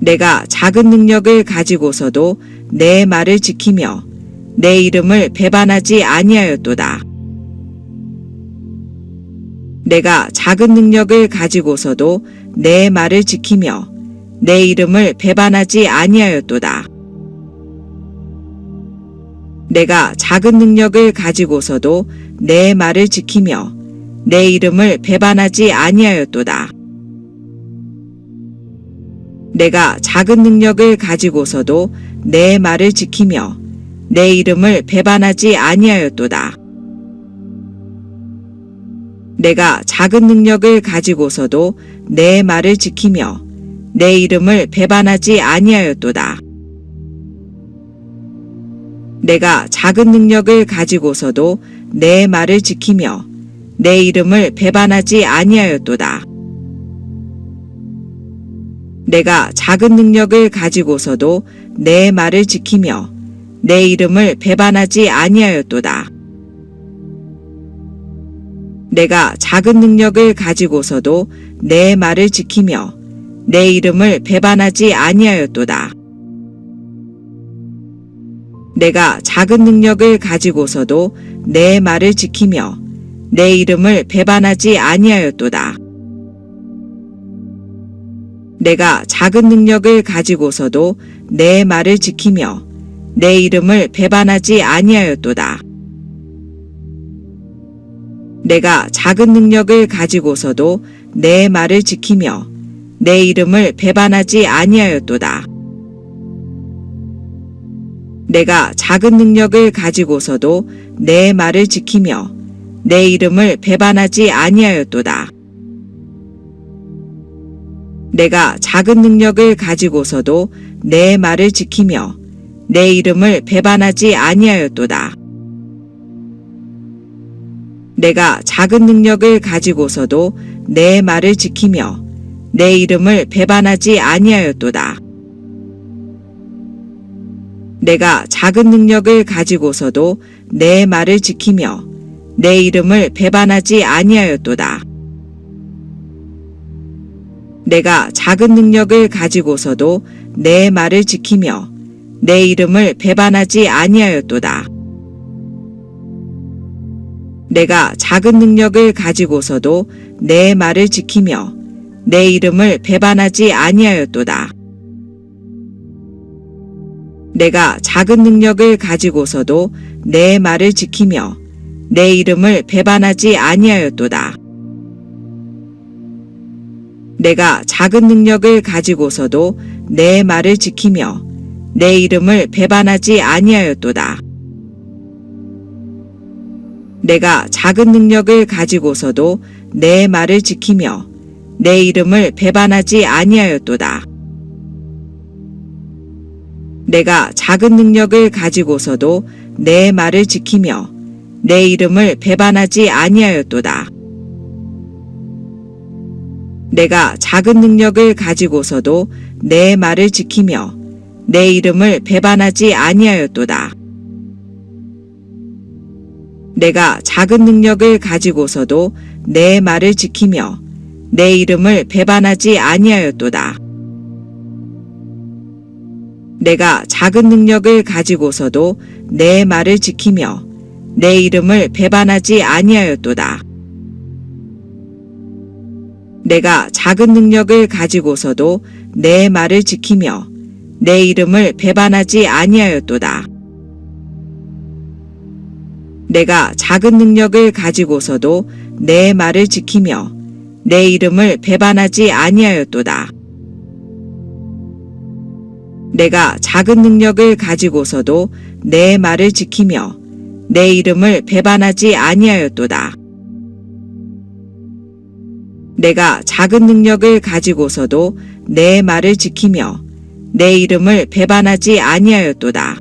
내가 작은 능력을 가지고서도 내 말을 지키며 내 이름을 배반하지 아니하였도다. 내가 작은 능력을 가지고서도 내 말을 지키며 내 이름을 배반하지 아니하였도다. 내가 작은 능력을 가지고서도 내 말을 지키며 내 이름을 배반하지 아니하였도다. 내가 작은 능력을 가지고서도 내 말을 지키며 내 이름을 배반하지 아니하였도다. 내가 작은 능력을 가지고서도 내 말을 지키며 내 이름을 배반하지 아니하였도다. 내가 작은 능력을 가지고서도 내 말을 지키며 내 이름을 배반하지 아니하였도다. 내가 작은 능력을 가지고서도 내 말을 지키며 내 이름을 배반하지 아니하였도다. 내가 작은 능력을 가지고서도 내 말을 지키며 내 이름을 배반하지 아니하였도다. 내가 작은 능력을 가지고서도 내 말을 지키며 내 이름을 배반하지 아니하였도다. 내가 작은 능력을 가지고서도 내 말을 지키며 내 이름을 배반하지 아니하였도다. 내가 작은 능력을 가지고서도 내 말을 지키며 내 이름을 배반하지 아니하였도다. 내가 작은 능력을 가지고서도 내 말을 지키며 내 이름을 배반하지 아니하였도다. 내가 작은 능력을 가지고서도 내 말을 지키며 내 이름을 배반하지 아니하였도다. 내가 작은 능력을 가지고서도 내 말을 지키며 내 이름을 배반하지 아니하였도다. 내가 작은 능력을 가지고서도 내 말을 지키며 내 이름을 배반하지 아니하였도다. 내가 작은 능력을 가지고서도 내 말을 지키며 내 이름을 배반하지 아니하였도다. 내가 작은 능력을 가지고서도 내 말을 지키며 내 이름을 배반하지 아니하였도다. 내가 작은 능력을 가지고서도 내 말을 지키며 내 이름을 배반하지 아니하였도다. 내가 작은 능력을 가지고서도 내 말을 지키며 내 이름을 배반하지 아니하였도다. 내가 작은 능력을 가지고서도 내 말을 지키며 내 이름을 배반하지 아니하였도다. 내가 작은 능력을 가지고서도 내 말을 지키며 내 이름을 배반하지 아니하였도다. 내가 작은 능력을 가지고서도 내 말을 지키며 내 이름을 배반하지 아니하였도다. 내가 작은 능력을 가지고서도 내 말을 지키며 내 이름을 배반하지 아니하였도다. 내가 작은 능력을 가지고서도 내 말을 지키며 내 이름을 배반하지 아니하였도다. 내가 작은 능력을 가지고서도 내 말을 지키며 내 이름을 배반하지 아니하였도다. 내가 작은 능력을 가지고서도 내 말을 지키며 내 이름을 배반하지 아니하였도다. 내가 작은 능력을 가지고서도 내 말을 지키며 내 이름을 배반하지 아니하였도다. 내가 작은 능력을 가지고서도 내 말을 지키며 내 이름을 배반하지 아니하였도다.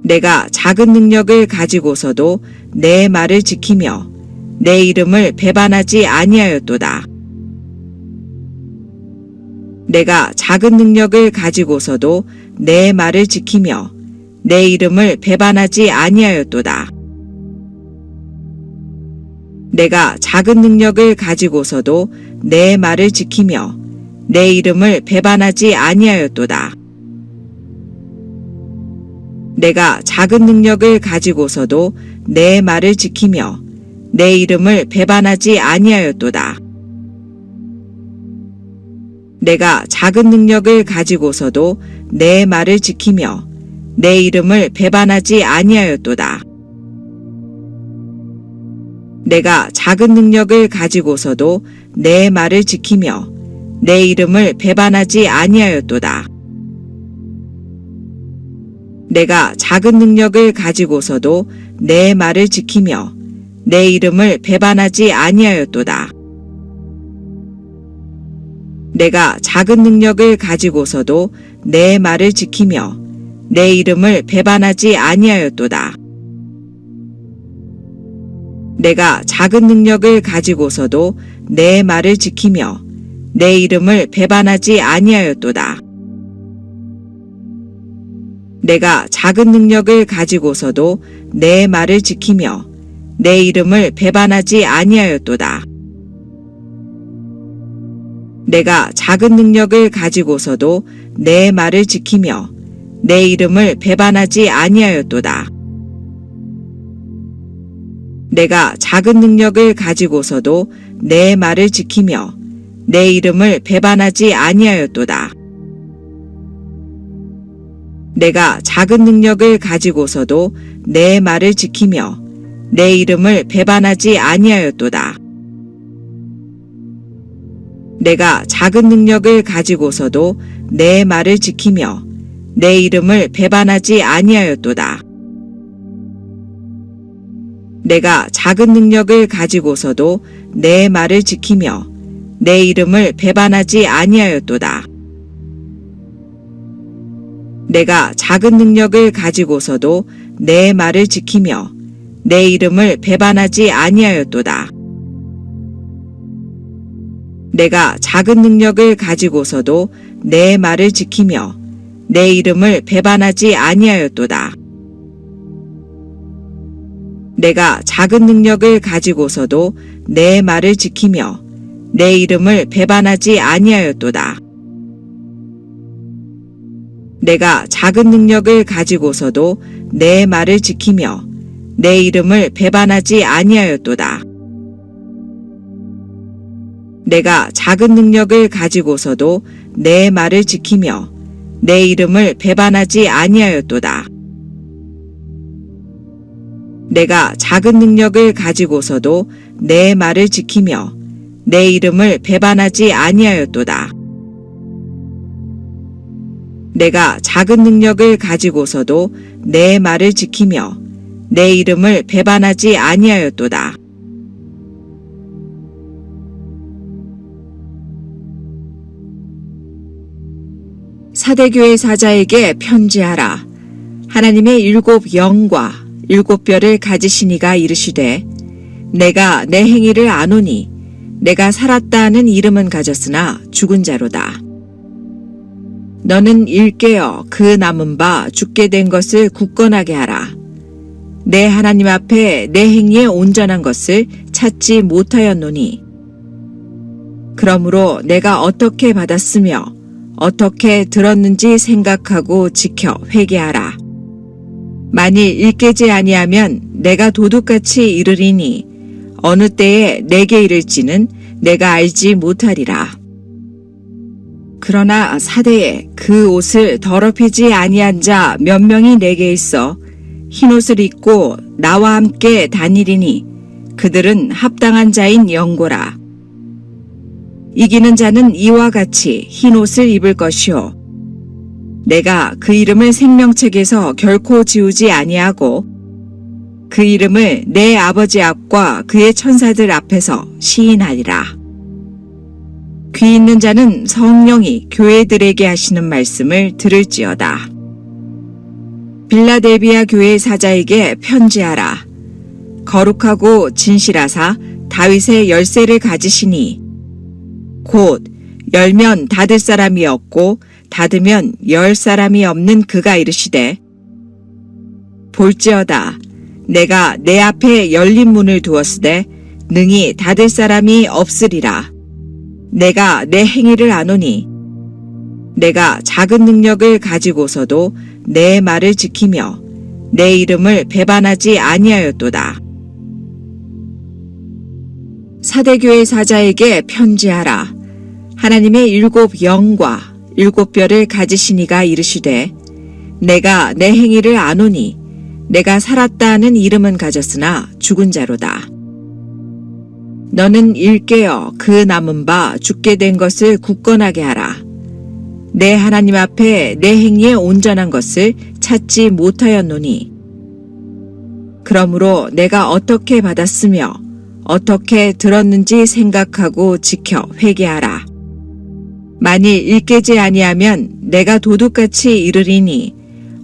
내가 작은 능력을 가지고서도 내 말을 지키며 내 이름을 배반하지 아니하였도다. 내가 작은 능력을 가지고서도 내 말을 지키며 내 이름을 배반하지 아니하였도다. 내가 작은 능력을 가지고서도 내 말을 지키며 내 이름을 배반하지 아니하였도다. 내가 작은 능력을 가지고서도 내 말을 지키며 내 이름을 배반하지 아니하였도다. 내가 작은 능력을 가지고서도 내 말을 지키며 내 이름을 배반하지 아니하였도다. 내가 작은 능력을 가지고서도 내 말을 지키며 내 이름을 배반하지 아니하였도다. 내가 작은 능력을 가지고서도 내 말을 지키며 내 이름을 배반하지 아니하였도다. 내가 작은 능력을 가지고서도 내 말을 지키며 내 이름을 배반하지 아니하였도다. 내가 작은 능력을 가지고서도 내 말을 지키며 내 이름을 배반하지 아니하였도다. 내가 작은 능력을 가지고서도 내 말을 지키며 내 이름을 배반하지 아니하였도다. 내가 작은 능력을 가지고서도 내 말을 지키며 내 이름을 배반하지 아니하였도다. 내가 작은 능력을 가지고서도 내 말을 지키며 내 이름을 배반하지 아니하였도다. 내가 작은 능력을 가지고서도 내 말을 지키며 내 이름을 배반하지 아니하였도다. 내가 작은 능력을 가지고서도 내 말을 지키며 내 이름을 배반하지 아니하였도다. 내가 작은 능력을 가지고서도 내 말을 지키며 내 이름을 배반하지 아니하였도다. 내가 작은 능력을 가지고서도 내 말을 지키며 내 이름을 배반하지 아니하였도다. 내가 작은 능력을 가지고서도 내 말을 지키며 내 이름을 배반하지 아니하였도다. 내가 작은 능력을 가지고서도 내 말을 지키며 내 이름을 배반하지 아니하였도다. 내가 작은 능력을 가지고서도 내 말을 지키며 내 이름을 배반하지 아니하였도다. 내가 작은 능력을 가지고서도 내 말을 지키며 내 이름을 배반하지 아니하였도다. 내가 작은 능력을 가지고서도 내 말을 지키며 내 이름을 배반하지 아니하였도다. 내가 작은 능력을 가지고서도 내 말을 지키며 내 이름을 배반하지 아니하였도다. 사대교회 사자에게 편지하라. 하나님의 7 영과 7 뼈를 가지신 이가 이르시되 내가 내 행위를 아노니 내가 살았다 하는 이름은 가졌으나 죽은 자로다. 너는 일깨어 그 남은 바 죽게 된 것을 굳건하게 하라. 내 하나님 앞에 내 행위에 온전한 것을 찾지 못하였노니 그러므로 내가 어떻게 받았으며 어떻게 들었는지 생각하고 지켜 회개하라. 만일 일깨지 아니하면 내가 도둑같이 이르리니 어느 때에 내게 이를지는 내가 알지 못하리라. 그러나 사대에 그 옷을 더럽히지 아니한 자 몇 명이 내게 있어 흰옷을 입고 나와 함께 다니리니 그들은 합당한 자인 영고라. 이기는 자는 이와 같이 흰옷을 입을 것이요 내가 그 이름을 생명책에서 결코 지우지 아니하고 그 이름을 내 아버지 앞과 그의 천사들 앞에서 시인하리라. 귀 있는 자는 성령이 교회들에게 하시는 말씀을 들을지어다. 빌라델비아 교회 사자에게 편지하라. 거룩하고 진실하사 다윗의 열쇠를 가지시니 곧 열면 닫을 사람이 없고 닫으면 열 사람이 없는 그가 이르시되 볼지어다 내가 내 앞에 열린 문을 두었으되 능히 닫을 사람이 없으리라. 내가 내 행위를 아노니 내가 작은 능력을 가지고서도 내 말을 지키며 내 이름을 배반하지 아니하였도다. 사대교회 사자에게 편지하라. 하나님의 7 영과 7 뼈를 가지신 이가 이르시되 내가 내 행위를 아노니 내가 살았다 하는 이름은 가졌으나 죽은 자로다. 너는 일깨어 그 남은 바 죽게 된 것을 굳건하게 하라. 내 하나님 앞에 내 행위에 온전한 것을 찾지 못하였노니 그러므로 내가 어떻게 받았으며 어떻게 들었는지 생각하고 지켜 회개하라. 만일 일깨지 아니하면 내가 도둑같이 이르리니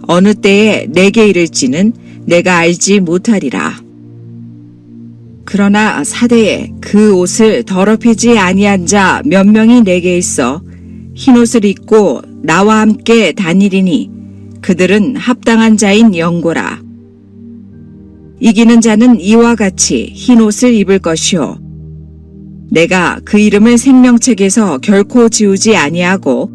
어느 때에 내게 이를지는 내가 알지 못하리라. 그러나 사대에 그 옷을 더럽히지 아니한 자 몇 명이 내게 있어 흰옷을 입고 나와 함께 다니리니 그들은 합당한 자인 영고라. 이기는 자는 이와 같이 흰옷을 입을 것이요 내가 그 이름을 생명책에서 결코 지우지 아니하고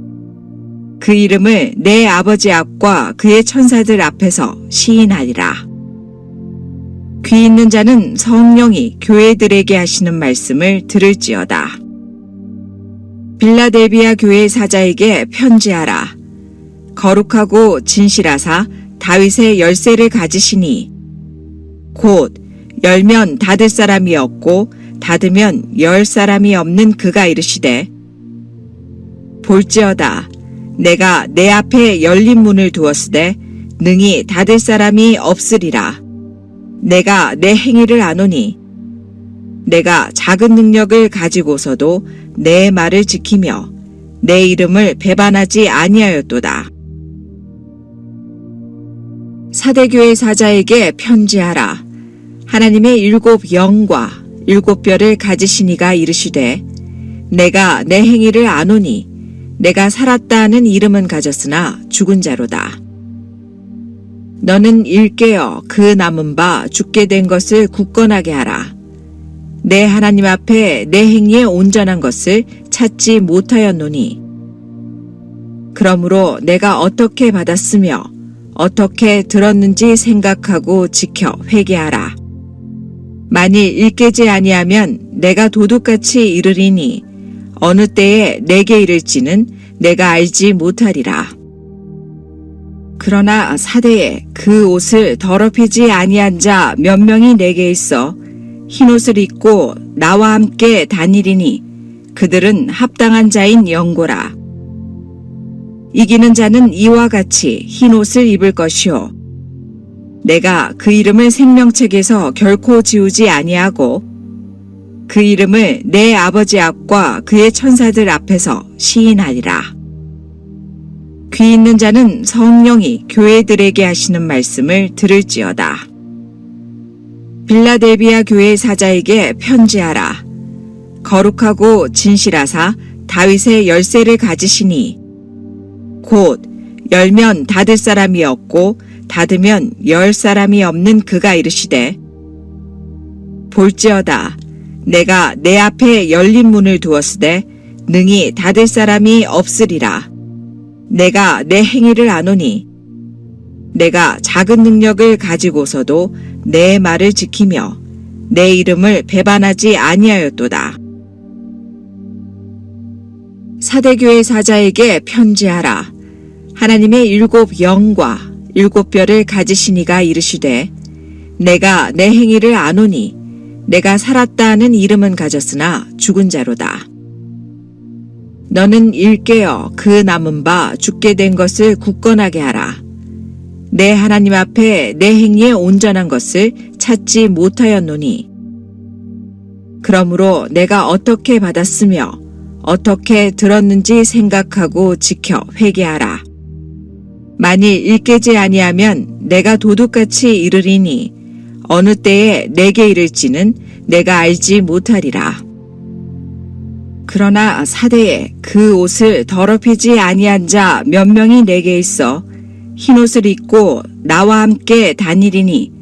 그 이름을 내 아버지 앞과 그의 천사들 앞에서 시인하리라. 귀 있는 자는 성령이 교회들에게 하시는 말씀을 들을지어다. 빌라델비아 교회 사자에게 편지하라. 거룩하고 진실하사 다윗의 열쇠를 가지시니 곧 열면 닫을 사람이 없고 닫으면 열 사람이 없는 그가 이르시되 볼지어다 내가 내 앞에 열린 문을 두었으되 능히 닫을 사람이 없으리라. 내가 내 행위를 아노니 내가 작은 능력을 가지고서도 내 말을 지키며 내 이름을 배반하지 아니하였도다. 사대교회 사자에게 편지하라. 하나님의 7 영과 7 뼈를 가지신 이가 이르시되 내가 내 행위를 아노니 내가 살았다 하는 이름은 가졌으나 죽은 자로다. 너는 일깨어 그 남은 바 죽게 된 것을 굳건하게 하라. 내 하나님 앞에 내 행위에 온전한 것을 찾지 못하였노니 그러므로 내가 어떻게 받았으며 어떻게 들었는지 생각하고 지켜 회개하라. 만일 일깨지 아니하면 내가 도둑같이 이르리니 어느 때에 내게 이를지는 내가 알지 못하리라. 그러나 사대에 그 옷을 더럽히지 아니한 자 몇 명이 내게 있어 흰옷을 입고 나와 함께 다니리니 그들은 합당한 자인 영고라. 이기는 자는 이와 같이 흰옷을 입을 것이요 내가 그 이름을 생명책에서 결코 지우지 아니하고 그 이름을 내 아버지 앞과 그의 천사들 앞에서 시인하리라. 귀 있는 자는 성령이 교회들에게 하시는 말씀을 들을지어다. 빌라델비아 교회 사자에게 편지하라. 거룩하고 진실하사 다윗의 열쇠를 가지시니 곧 열면 닫을 사람이 없고 닫으면 열 사람이 없는 그가 이르시되 볼지어다 내가 내 앞에 열린 문을 두었으되 능히 닫을 사람이 없으리라. 내가 내 행위를 아노니 내가 작은 능력을 가지고서도 내 말을 지키며 내 이름을 배반하지 아니하였도다. 사대교회 사자에게 편지하라. 하나님의 7 영과 7 뼈를 가지신 이가 이르시되 내가 내 행위를 아노니 내가 살았다 하는 이름은 가졌으나 죽은 자로다. 너는 일깨어 그 남은 바 죽게 된 것을 굳건하게 하라. 내 하나님 앞에 내 행위에 온전한 것을 찾지 못하였노니 그러므로 내가 어떻게 받았으며 어떻게 들었는지 생각하고 지켜 회개하라. 만일 일깨지 아니하면 내가 도둑같이 이르리니 어느 때에 내게 이를지는 내가 알지 못하리라. 그러나 사대에 그 옷을 더럽히지 아니한 자 몇 명이 내게 있어 흰옷을 입고 나와 함께 다니리니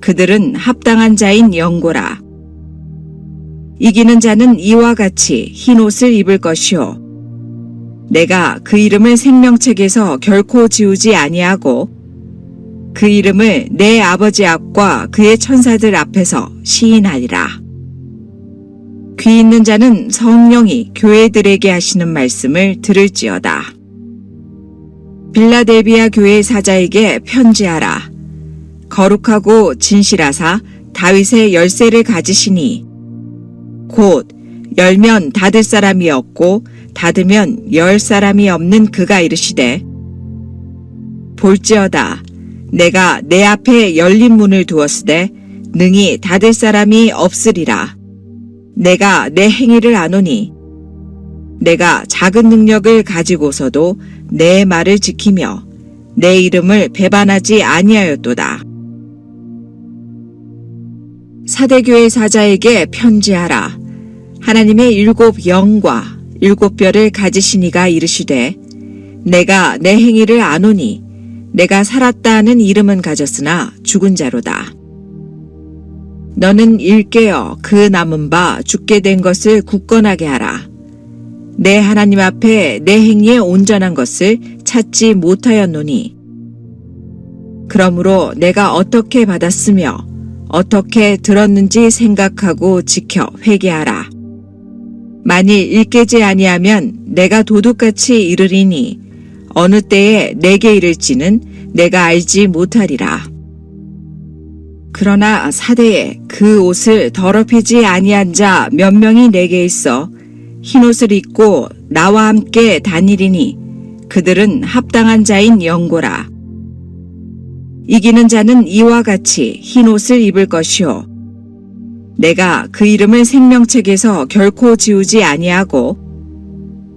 그들은 합당한 자인 영고라. 이기는 자는 이와 같이 흰 옷을 입을 것이요 내가 그 이름을 생명책에서 결코 지우지 아니하고 그 이름을 내 아버지 앞과 그의 천사들 앞에서 시인하리라. 귀 있는 자는 성령이 교회들에게 하시는 말씀을 들을지어다. 빌라델비아 교회 사자에게 편지하라. 거룩하고 진실하사 다윗의 열쇠를 가지시니 곧 열면 닫을 사람이 없고 닫으면 열 사람이 없는 그가 이르시되 볼지어다 내가 내 앞에 열린 문을 두었으되 능히 닫을 사람이 없으리라. 내가 내 행위를 아노니 내가 작은 능력을 가지고서도 내 말을 지키며 내 이름을 배반하지 아니하였도다. 사대교회 사자에게 편지하라. 하나님의 7 영과 7 뼈를 가지신 이가 이르시되 내가 내 행위를 아노니 내가 살았다 하는 이름은 가졌으나 죽은 자로다. 너는 일깨어 그 남은 바 죽게 된 것을 굳건하게 하라. 내 하나님 앞에 내 행위에 온전한 것을 찾지 못하였노니 그러므로 내가 어떻게 받았으며 어떻게 들었는지 생각하고 지켜 회개하라. 만일 일깨지 아니하면 내가 도둑같이 이르리니 어느 때에 내게 이를지는 내가 알지 못하리라. 그러나 사대에 그 옷을 더럽히지 아니한 자 몇 명이 내게 있어 흰옷을 입고 나와 함께 다니리니 그들은 합당한 자인 영고라. 이기는 자는 이와 같이 흰옷을 입을 것이요 내가 그 이름을 생명책에서 결코 지우지 아니하고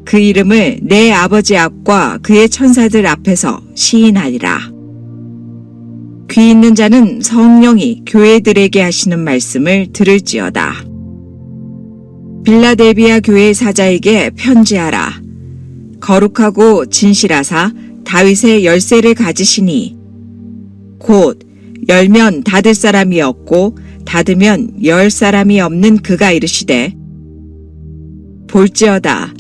그 이름을 내 아버지 앞과 그의 천사들 앞에서 시인하리라. 귀 있는 자는 성령이 교회들에게 하시는 말씀을 들을지어다. 빌라델비아 교회 사자에게 편지하라. 거룩하고 진실하사 다윗의 열쇠를 가지시니 곧 열면 닫을 사람이 없고 닫으면 열 사람이 없는 그가 이르시되 볼지어다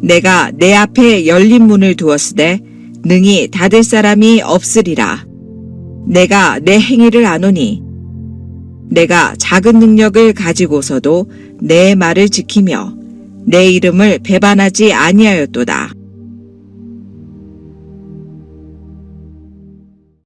내가 내 앞에 열린 문을 두었으되 능히 닫을 사람이 없으리라. 내가 내 행위를 아노니 내가 작은 능력을 가지고서도 내 말을 지키며 내 이름을 배반하지 아니하였도다.